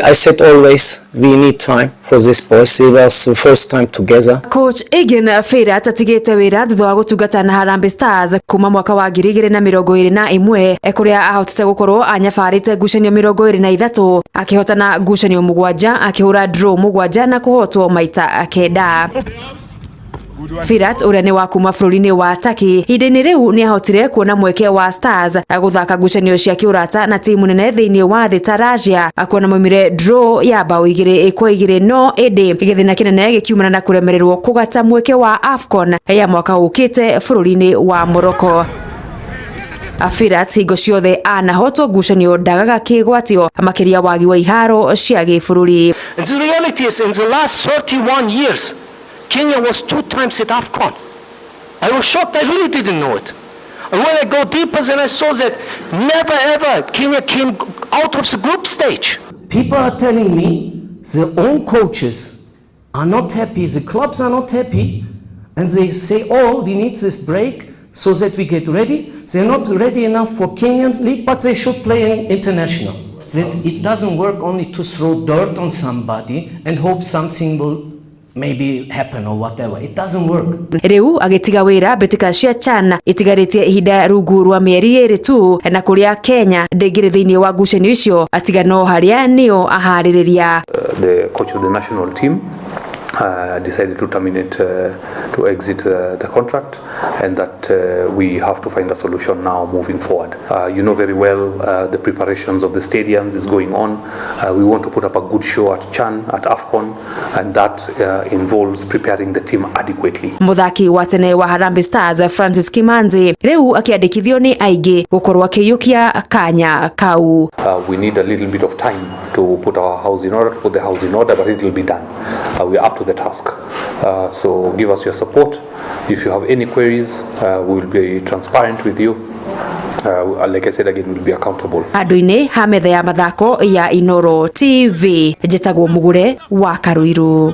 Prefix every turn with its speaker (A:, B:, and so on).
A: I said always we need time for this boys. It was the first time together.
B: Coach Engin Firat atigite wĩra thutha wa gũtungata na Harambee Stars kuma mwaka wa 2021 kuria ahotete gukorwo anyafarite ngucanio 23 akihotana ngucanio 7 akihura draw 7 na kuhotwo maita 9. Firat uria ni wa kuma bũrũri-inĩ wa Turkey hĩndĩ-inĩ rĩu ni ahotire kuona mweke wa Stars guthaka ngucanio cia kĩurata na timu nene thĩinĩ wa thĩ ta Russia akuona moimire draw ya bao 2-2 no ĩndĩ gĩthĩna kĩnene gĩkiumana na kũremererwo kũgata mweke wa AFCON ya mwaka ũkĩte bũrũri-inĩ wa Morocco. Firat hingo ciothe anahotwo ngucanio ndagaga kĩgwatio makĩria wagi wa iharo cia gĩbũrũri.
C: And the reality is in the last 31 years Kenya was 2 times at AFCON. I was shocked, I really didn't know it. And when I go deeper, then I saw that never ever Kenya came out of the group stage.
D: People are telling me their own coaches are not happy, the clubs are not happy, and they say, oh, we need this break so that we get ready. They're not ready enough for Kenyan league, but they should play in international. That it doesn't work only to throw dirt on somebody and hope something will maybe happen or whatever. It doesn't work.
B: Riu agitiga wĩra mbĩtĩka cia CHAN itigarĩtie ihinda rungu rwa mĩeri 2 tu na kũrĩa Kenya ndĩngĩrĩ thĩinĩ wa ngucanio icio atiga no harĩa nĩo aharĩrĩria.
E: The coach of the national team decided to terminate, to exit the contract, and that we have to find a solution now moving forward. You know very well the preparations of the stadiums is going on. We want to put up a good show at CHAN, at AFCON, and that involves preparing the team adequately.
B: Muthaki wa tene wa Harambee Stars Francis Kimanzi riu akiandikithio ni aingĩ gukorwo akĩyũkia kanya kau.
E: We need a little bit of time to put our house in order, to put the house in order, but it will be done. We are up to the task. So give us your support. If you have any queries, we will be transparent with you. Like I said again, we will be accountable.
B: Andũ-inĩ ha metha ya mathako ya Inoro TV, njĩtagwo Mugure wa Karuiru.